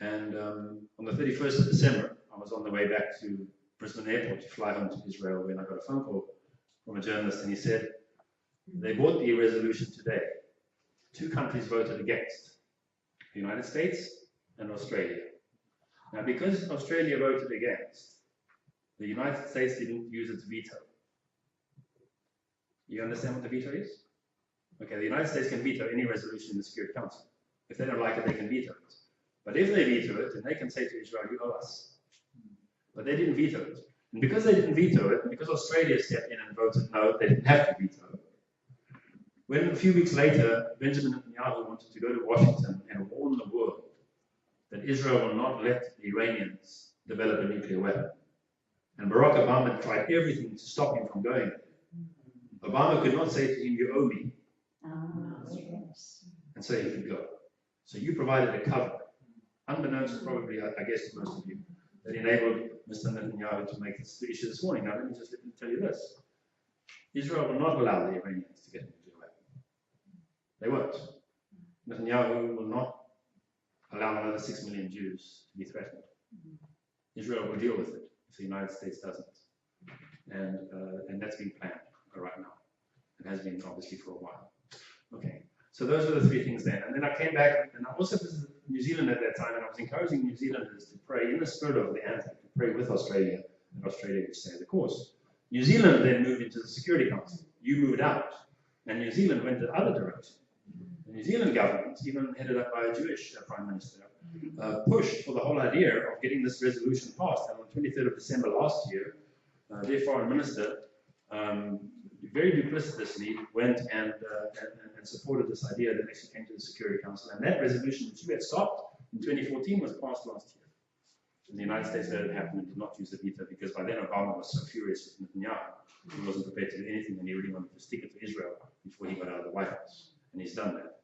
And on the 31st of December, I was on the way back to Brisbane Airport to fly home to Israel when I got a phone call from a journalist, and he said, they brought the resolution today. 2 countries voted against, the United States and Australia. Now, because Australia voted against, the United States didn't use its veto. You understand what the veto is? Okay, the United States can veto any resolution in the Security Council. If they don't like it, they can veto it. But if they veto it, then they can say to Israel, you owe us. But they didn't veto it. And because they didn't veto it, and because Australia stepped in and voted no, they didn't have to veto it. When a few weeks later, Benjamin Netanyahu wanted to go to Washington and warn the world that Israel will not let the Iranians develop a nuclear weapon. And Barack Obama tried everything to stop him from going there. Obama could not say to him, you owe me. Yes. And so he could go. So you provided a cover, unbeknownst probably, I guess, to most of you, that enabled Mr. Netanyahu to make this issue this morning. Now, let me just tell you this. Israel will not allow the Iranians to get a nuclear weapon. They won't. Netanyahu will not allow another 6 million Jews to be threatened. Israel will deal with it if the United States doesn't. And that's being planned right now. It has been obviously for a while. Okay, so those were the 3 things then. And then I came back, and I also visited New Zealand at that time, and I was encouraging New Zealanders to pray in the spirit of the anthem, to pray with Australia, and Australia would stay the course. New Zealand then moved into the Security Council. You moved out, and New Zealand went the other direction. The New Zealand government, even headed up by a Jewish Prime Minister, pushed for the whole idea of getting this resolution passed. And on the 23rd of December last year, their Foreign Minister very duplicitously went and supported this idea that actually came to the Security Council. And that resolution, which we had stopped in 2014, was passed last year. And the United States let it happen and did not use the veto because by then Obama was so furious with Netanyahu. He wasn't prepared to do anything, and he really wanted to stick it to Israel before he got out of the White House. And he's done that.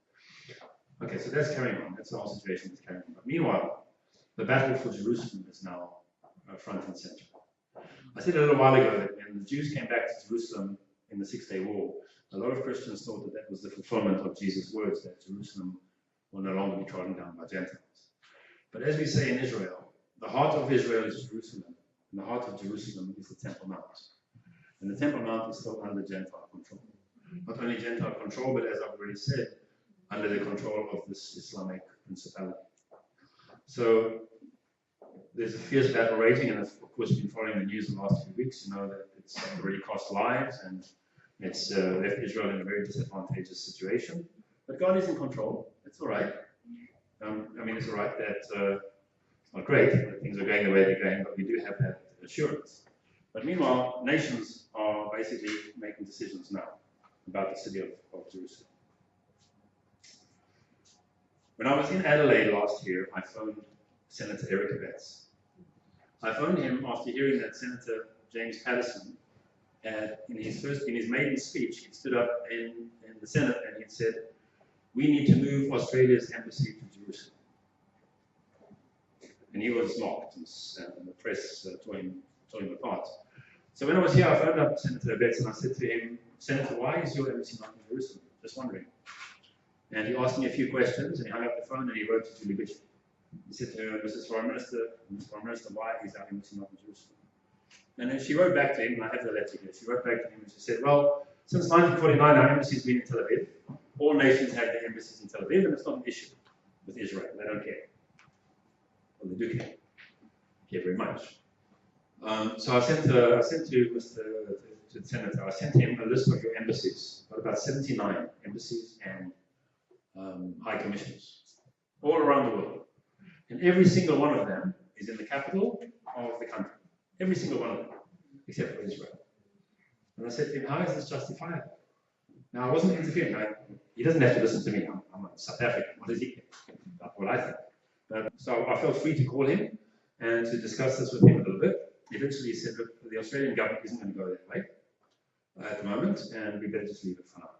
Okay, so that's carrying on. That's the whole situation that's carrying on. But meanwhile, the battle for Jerusalem is now front and center. I said a little while ago that when the Jews came back to Jerusalem in the 6-day war, a lot of Christians thought that that was the fulfillment of Jesus' words, that Jerusalem will no longer be trodden down by Gentiles. But as we say in Israel, the heart of Israel is Jerusalem, and the heart of Jerusalem is the Temple Mount. And the Temple Mount is still under Gentile control. Not only Gentile control, but as I've already said, under the control of this Islamic principality. So there's a fierce battle raging, and I've, of course, been following the news the last few weeks. You know that it's already cost lives, and it's left Israel in a very disadvantageous situation. But God is in control. It's all right. I mean, it's all right that it's not great that things are going the way they're going, but we do have that assurance. But meanwhile, nations are basically making decisions now about the city of Jerusalem. When I was in Adelaide last year, I phoned Senator Eric Abetz. I phoned him after hearing that Senator James Patterson had, in his maiden speech, he stood up in the Senate and he said, we need to move Australia's embassy to Jerusalem. And he was mocked, and the press tore him apart. So when I was here, I phoned up Senator Abetz and I said to him, Senator, why is your embassy not in Jerusalem? Just wondering. And he asked me a few questions, and he hung up the phone and he wrote to Julie Bishop. He said to her, Mrs. Foreign Minister, why is our embassy not in Jerusalem? And then she wrote back to him, and I have the letter here. She wrote back to him and she said, well, since 1949, our embassy's been in Tel Aviv. All nations have their embassies in Tel Aviv, and it's not an issue with Israel. They don't care. Well, they do care. Care very much. So I sent to the Senator, I sent him a list of your embassies, about 79 embassies and high commissions, all around the world. And every single one of them is in the capital of the country. Every single one of them, except for Israel. And I said to him, how is this justifiable? Now, I wasn't interfering. He doesn't have to listen to me. I'm South African. What does he care? That's what I think. So I felt free to call him and to discuss this with him a little bit. Eventually, he said, look, the Australian government isn't going to go that way at the moment, and we better just leave it for now.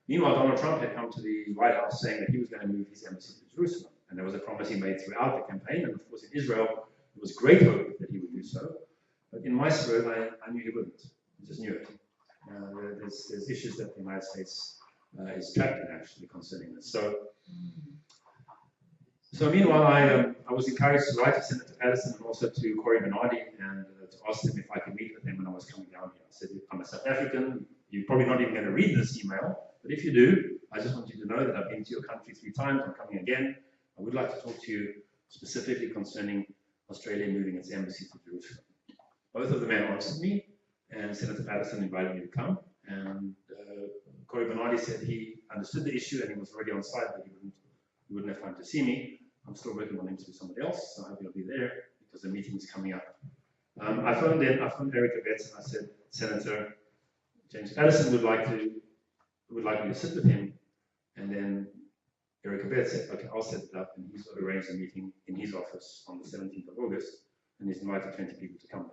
Meanwhile, Donald Trump had come to the White House saying that he was going to move his embassy to Jerusalem. And there was a promise he made throughout the campaign. And of course, in Israel, there was great hope that he would do so. But in my spirit, I knew he wouldn't. I just knew it. There's issues that the United States is trapped in, actually, concerning this. So So meanwhile, I was encouraged to write to Senator Patterson and also to Corey Bernardi and to ask them if I could meet with them when I was coming down here. I said, I'm a South African, you're probably not even going to read this email, but if you do, I just want you to know that I've been to your country 3 times, I'm coming again. I would like to talk to you specifically concerning Australia moving its embassy to Jerusalem. Both of the men answered me, and Senator Patterson invited me to come, and Corey Bernardi said he understood the issue and he was already on site, but he wouldn't have time to see me. I'm still working on him to somebody else, so I hope he'll be there because the meeting is coming up. I phoned Erica Betts and I said, Senator James Patterson would like me to sit with him, and then Erica Betts said, okay, I'll set it up, and he's arranged a meeting in his office on the 17th of August, and he's invited 20 people to come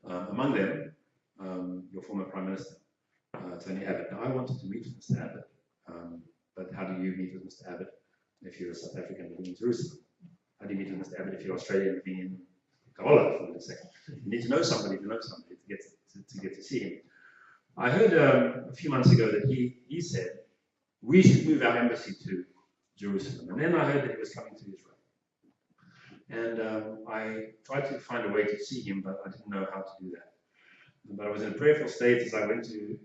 there. Among them, your former Prime Minister, Tony Abbott. Now, I wanted to meet with Mr. Abbott, but how do you meet with Mr. Abbott if you're a South African living in Jerusalem? How do you meet with Mr. Abbott if you're Australian living in Kavala, for a second? You need to know somebody to get to see him. I heard a few months ago that he said, we should move our embassy to Jerusalem. And then I heard that he was coming to Israel. And I tried to find a way to see him, but I didn't know how to do that. But I was in a prayerful state as I went to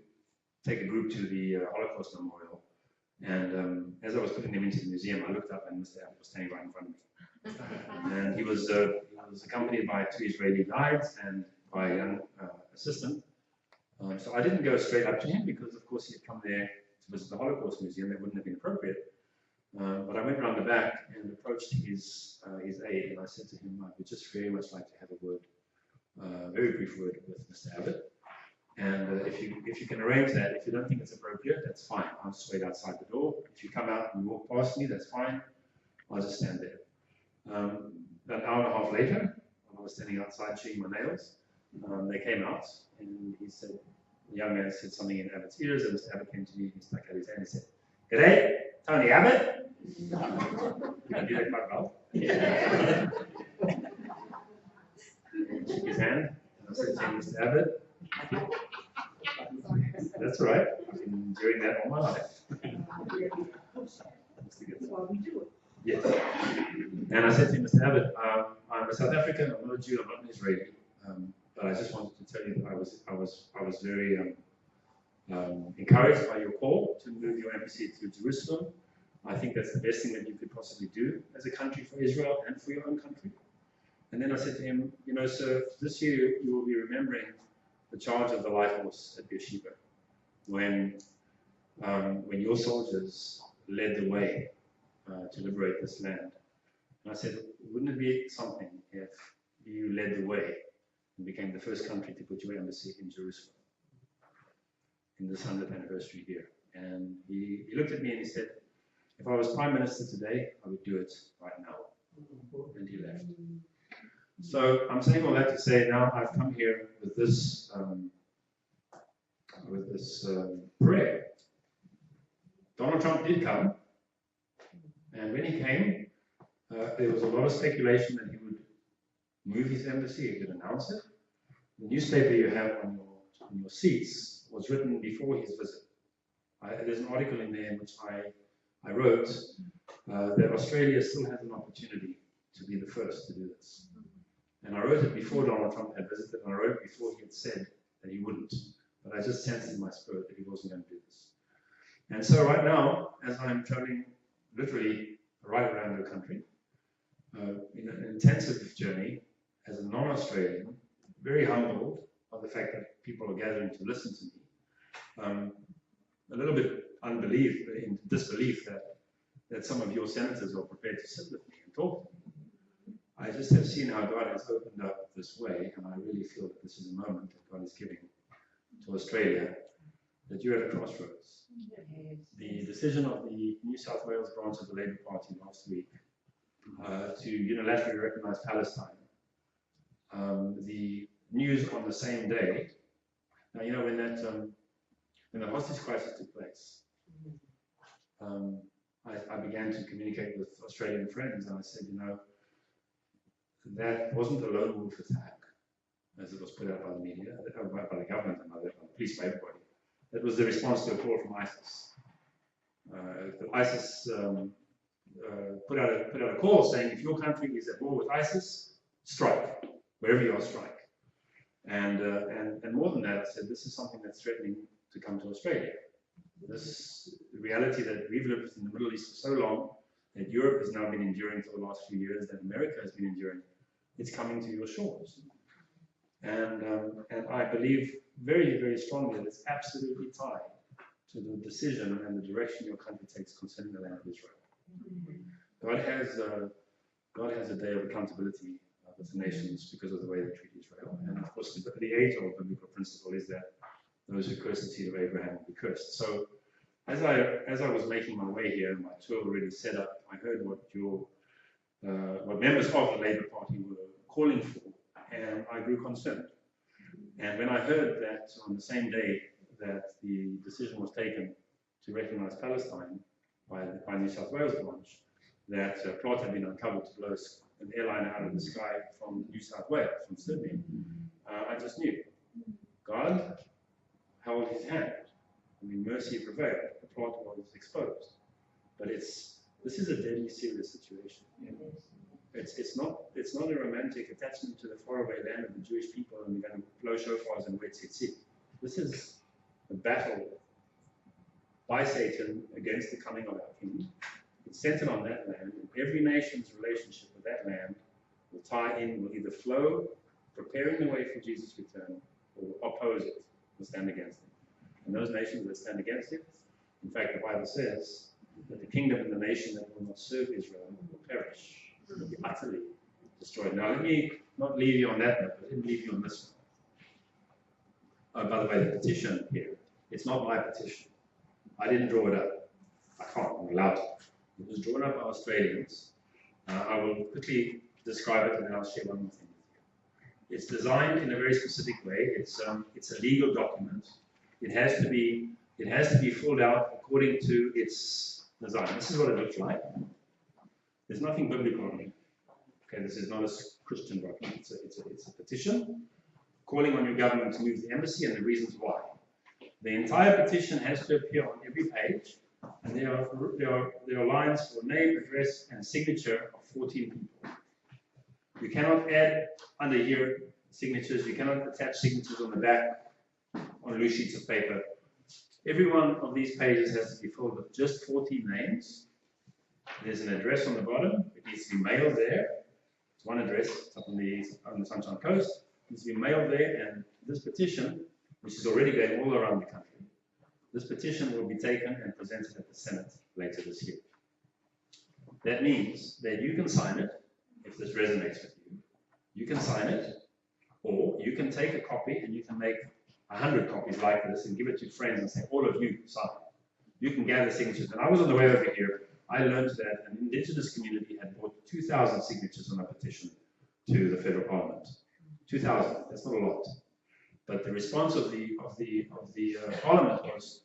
take a group to the Holocaust Memorial. And as I was putting them into the museum, I looked up and Mr. Abbott was standing right in front of me. And he was accompanied by 2 Israeli guides and by a young assistant. So I didn't go straight up to him because, of course, he had come there to visit the Holocaust Museum. That wouldn't have been appropriate. But I went around the back and approached his aide, and I said to him, I would just very much like to have a word, very brief word with Mr. Abbott. And if you can arrange that, if you don't think it's appropriate, that's fine. I'll just wait outside the door. If you come out and walk past me, that's fine. I'll just stand there. About an hour and a half later, when I was standing outside chewing my nails, they came out, and he said, the young man said something in Abbott's ears, and Mr. Abbott came to me, he stuck out his hand and said, "G'day, Tony Abbott." You can do that quite well. Yeah. Shook his hand, and I said to him, Mr. Abbott, that's right, I've been doing that all my life. Yes. And I said to him, Mr. Abbott, I'm a South African, I'm not a Jew, I'm not an Israeli, but I just wanted to tell you that I was very encouraged by your call to move your embassy to Jerusalem. I think that's the best thing that you could possibly do as a country for Israel and for your own country. And then I said to him, you know, sir, this year you will be remembering the charge of the life horse at Beersheba, when your soldiers led the way to liberate this land. And I said, wouldn't it be something if you led the way and became the first country to put your embassy in Jerusalem in this 100th anniversary here? And he looked at me and he said, if I was Prime Minister today, I would do it right now. And he left. So I'm saying all that to say now I've come here with this prayer. Donald Trump did come, and when he came, there was a lot of speculation that he would move his embassy, he would announce it. The newspaper you have on your seats was written before his visit. There's an article in there in which I wrote that Australia still has an opportunity to be the first to do this. And I wrote it before Donald Trump had visited, and I wrote it before he had said that he wouldn't. But I just sensed in my spirit that he wasn't going to do this. And so right now, as I'm traveling literally right around the country, in an intensive journey, as a non-Australian, very humbled by the fact that people are gathering to listen to me, a little bit in disbelief that some of your senators are prepared to sit with me and talk to me. I just have seen how God has opened up this way, and I really feel that this is a moment that God is giving to Australia, that you're at a crossroads. The decision of the New South Wales branch of the Labour Party last week to unilaterally recognise Palestine, the news on the same day. Now, you know, when the hostage crisis took place, I began to communicate with Australian friends, and I said, you know, that wasn't a lone wolf attack, as it was put out by the media, by the government and by the police, by everybody. That was the response to a call from ISIS. ISIS put out a call saying if your country is at war with ISIS, strike, wherever you are, strike. And more than that, said this is something that's threatening to come to Australia. This reality that we've lived in the Middle East for so long, that Europe has now been enduring for the last few years, that America has been enduring, it's coming to your shores. And I believe very, very strongly that it's absolutely tied to the decision and the direction your country takes concerning the land of Israel. God has a day of accountability with the nations because of the way they treat Israel. And of course, the age-old biblical principle is that those who curse the seed of Abraham will be cursed. So as I was making my way here, my tour already set up, I heard what members of the Labour Party were calling for, and I grew concerned. And when I heard that on the same day that the decision was taken to recognize Palestine by New South Wales branch, that a plot had been uncovered to blow an airliner out of the sky from New South Wales, from Sydney, I just knew God held his hand. I mean, mercy prevailed. The plot was exposed. But this is a deadly serious situation. It's not a romantic attachment to the faraway land of the Jewish people and we're going to blow shofars and wet tzitzit. This is a battle by Satan against the coming of our King. It's centered on that land, and every nation's relationship with that land will tie in, will either flow, preparing the way for Jesus' return, or oppose it, will stand against it. And those nations that stand against it, in fact, the Bible says that the kingdom and the nation that will not serve Israel will perish, will be utterly destroyed. Now, let me not leave you on that note, but let me leave you on this one. Oh, by the way, the petition here, it's not my petition. I didn't draw it up. I can't, I'm allowed to. It was drawn up by Australians. I will quickly describe it and then I'll share one more thing with you. It's designed in a very specific way. It's a legal document. It has to be filled out according to its design. This is what it looks like. There's nothing biblical on it. Okay, this is not a Christian document. It's a petition calling on your government to move the embassy and the reasons why. The entire petition has to appear on every page, and there are lines for name, address, and signature of 14 people. You cannot add under here signatures. You cannot attach signatures on the back on loose sheets of paper. Every one of these pages has to be filled with just 14 names. There's an address on the bottom. It needs to be mailed there. It's one address. It's up on the Sunshine Coast. It needs to be mailed there, and this petition, which is already going all around the country, this petition will be taken and presented at the Senate later this year. That means that you can sign it, if this resonates with you. You can sign it, or you can take a copy and you can make 100 copies like this and give it to friends and say, all of you sign. You can gather signatures. And I was on the way over here, I learned that an indigenous community had brought 2,000 signatures on a petition to the federal parliament. 2,000, that's not a lot. But the response of the parliament was,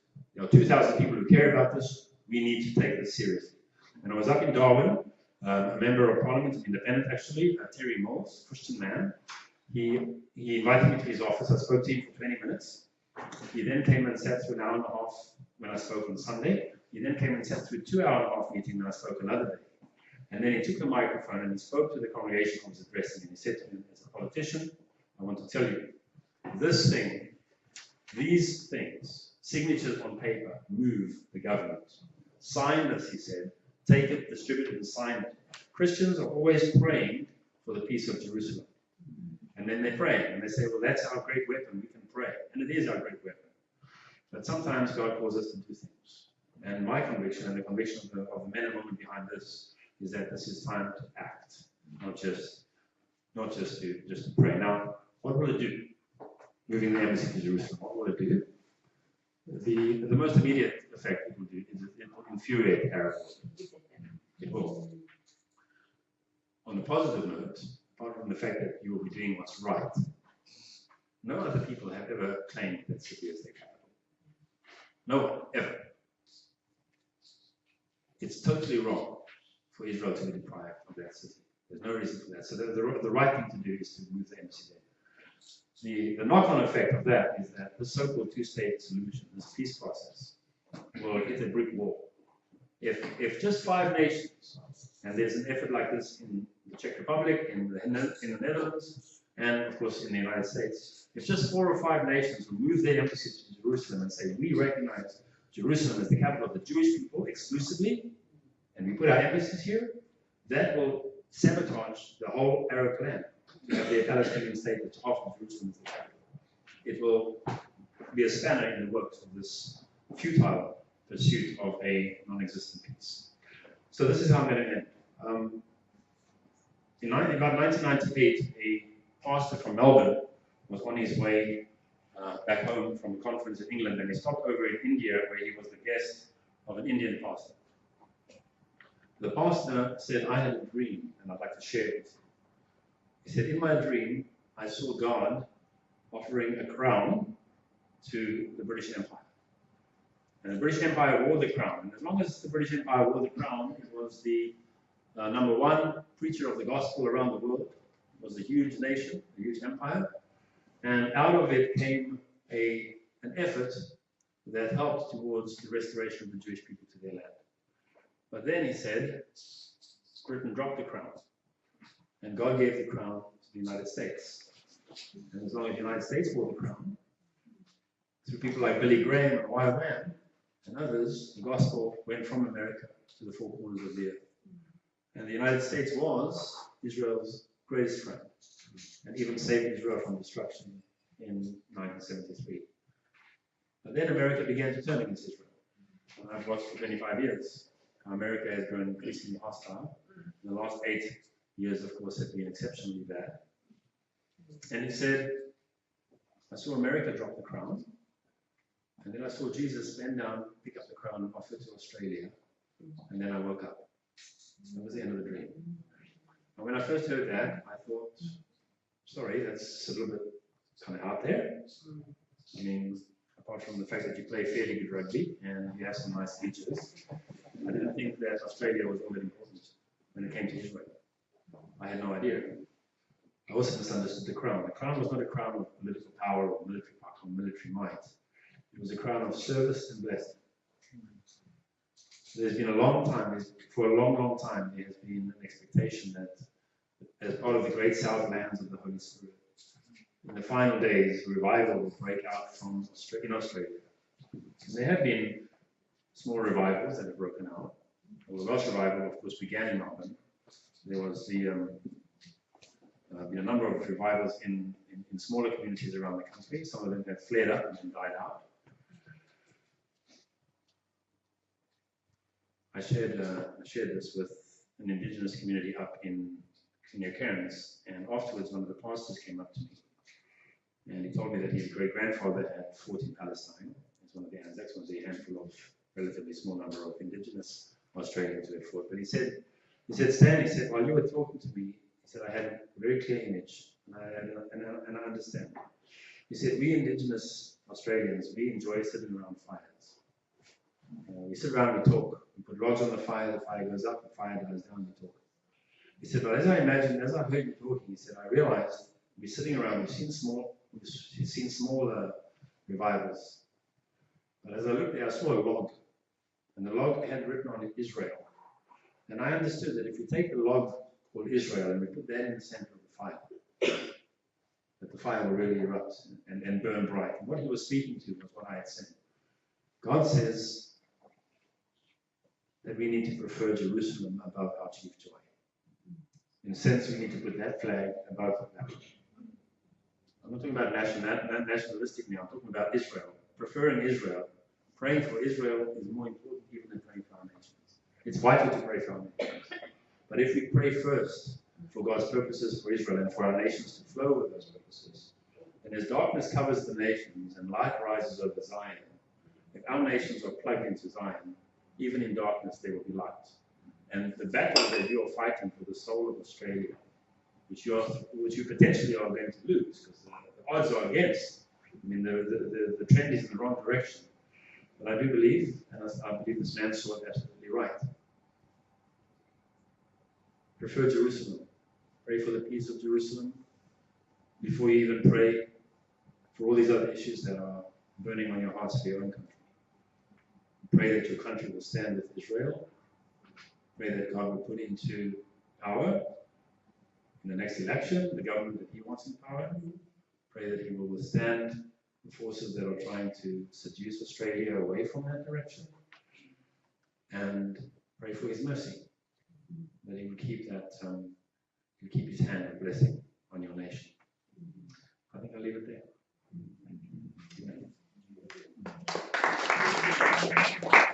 2,000 people who care about this, we need to take this seriously. And I was up in Darwin, a member of parliament, an independent actually, Terry Mills, Christian man. He invited me to his office. I spoke to him for 20 minutes. He then came and sat through an hour and a half when I spoke on Sunday. He then came and sat through a 2-hour-and-a-half meeting when I spoke another day. And then he took the microphone and he spoke to the congregation I was addressing, and he said to me, as a politician, I want to tell you, these things, signatures on paper, move the government. Sign this, he said, take it, distribute it, and sign it. Christians are always praying for the peace of Jerusalem. And then they pray, and they say, well, that's our great weapon, we can pray. And it is our great weapon. But sometimes God calls us to do things. And my conviction, and the conviction of the men and women behind this, is that this is time to act, not just to pray. Now, what will it do? Moving the embassy to Jerusalem, what will it do? The most immediate effect it will do is it will infuriate Arabs. It will. On a positive note, apart from the fact that you will be doing what's right, no other people have ever claimed that city as their capital. No one, ever. It's totally wrong for Israel to be deprived of that city. There's no reason for that. So the right thing to do is to move the embassy there. The knock-on effect of that is that the so-called two-state solution, this peace process, will hit a brick wall. If just 5 nations, and there's an effort like this in the Czech Republic, in the Netherlands, and of course in the United States, if just 4 or 5 nations will move their emphasis to Jerusalem and say, we recognize Jerusalem as the capital of the Jewish people exclusively, and we put our emphasis here, that will sabotage the whole Arab plan. To have the Palestinian state that's half of Jerusalem as the capital. It will be a spanner in the works of this futile pursuit of a non-existent peace. So this is how I'm going to end. In about 1998, a pastor from Melbourne was on his way back home from a conference in England, and he stopped over in India where he was the guest of an Indian pastor. The pastor said, I had a dream, and I'd like to share it. He said, in my dream, I saw God offering a crown to the British Empire. And the British Empire wore the crown. And as long as the British Empire wore the crown, it was the number 1 preacher of the gospel around the world. It was a huge nation, a huge empire. And out of it came an effort that helped towards the restoration of the Jewish people to their land. But then he said, Britain dropped the crown. And God gave the crown to the United States. And as long as the United States wore the crown, through people like Billy Graham and Wild Man and others, the gospel went from America to the 4 corners of the earth. And the United States was Israel's greatest friend, and even saved Israel from destruction in 1973. But then America began to turn against Israel. And I've watched for 25 years. America has grown increasingly hostile. In the last 8 years, of course, have been exceptionally bad. And he said, I saw America drop the crown, and then I saw Jesus bend down, pick up the crown, and offer it to Australia, and then I woke up. That was the end of the dream. And when I first heard that, I thought, sorry, that's a little bit kind of out there. I mean, apart from the fact that you play fairly good rugby and you have some nice features, I didn't think that Australia was all that important when it came to Israel. I had no idea. I also misunderstood the crown. The crown was not a crown of political power or military might. It was a crown of service and blessing. There's been a long time, for a long, long time, there has been an expectation that as part of the great south lands of the Holy Spirit, in the final days, revival will break out in Australia. And there have been small revivals that have broken out. The Logos revival, of course, began in Melbourne. There was been a number of revivals in smaller communities around the country. Some of them have flared up and then died out. I shared this with an indigenous community up near Cairns, and afterwards one of the pastors came up to me, and he told me that his great-grandfather had fought in Palestine. It's one of the Anzacs, one of the handful of relatively small number of indigenous Australians who had fought. But he said, Stan, he said, while you were talking to me, he said, I had a very clear image, and I understand. He said, we indigenous Australians, we enjoy sitting around fires. We sit around and talk. We put logs on the fire goes up, the fire dies down, we talk. He said, but as I heard you talking, he said, I realized we're sitting around, we've seen smaller revivals. But as I looked there, I saw a log, and the log had written on it Israel. And I understood that if we take the log called Israel and we put that in the center of the fire, that the fire will really erupt and burn bright. And what he was speaking to was what I had said. God says that we need to prefer Jerusalem above our chief joy. In a sense, we need to put that flag above that. I'm not talking about nationalistically, I'm talking about Israel. Preferring Israel. Praying for Israel is more important even than praying for our nations. It's vital to pray for our nations. But if we pray first for God's purposes for Israel and for our nations to flow with those purposes, then as darkness covers the nations and light rises over Zion, if our nations are plugged into Zion, even in darkness there will be light. And the battle that you are fighting for the soul of Australia, which you potentially are going to lose, because the odds are against. I mean, the trend is in the wrong direction. But I do believe, and I believe this man saw it absolutely right. Prefer Jerusalem. Pray for the peace of Jerusalem before you even pray for all these other issues that are burning on your hearts for your own country. Pray that your country will stand with Israel Pray that God will put into power in the next election the government that he wants in power. Pray that he will withstand the forces that are trying to seduce Australia away from that direction. And pray for his mercy, that he will keep that, he'll keep his hand of blessing on your nation. I think I'll leave it there. Thank you.